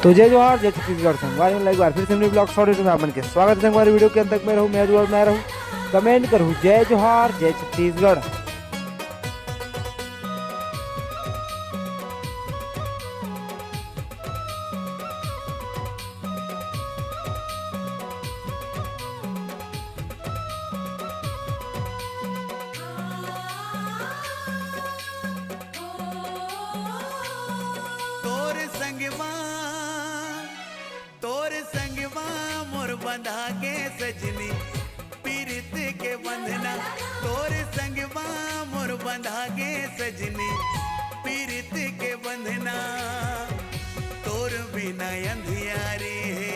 तो जय जवाहर जय छत्तीसगढ़। संगवारी में लाइक बार फिर से हमने ब्लॉग शॉर्ट में आप बन के स्वागत है। संगवारी वीडियो के अंत तक मैं रहूँ, मैं रहूँ, कमेंट करूँ जय जवाहर जय छत्तीसगढ़। तोर संगवा मोर बंधा के सजनी पीरित के बंधना। तोर संगवा मोर बंधा के सजनी पीरित के बंधना। तोर बिना अंधियारी है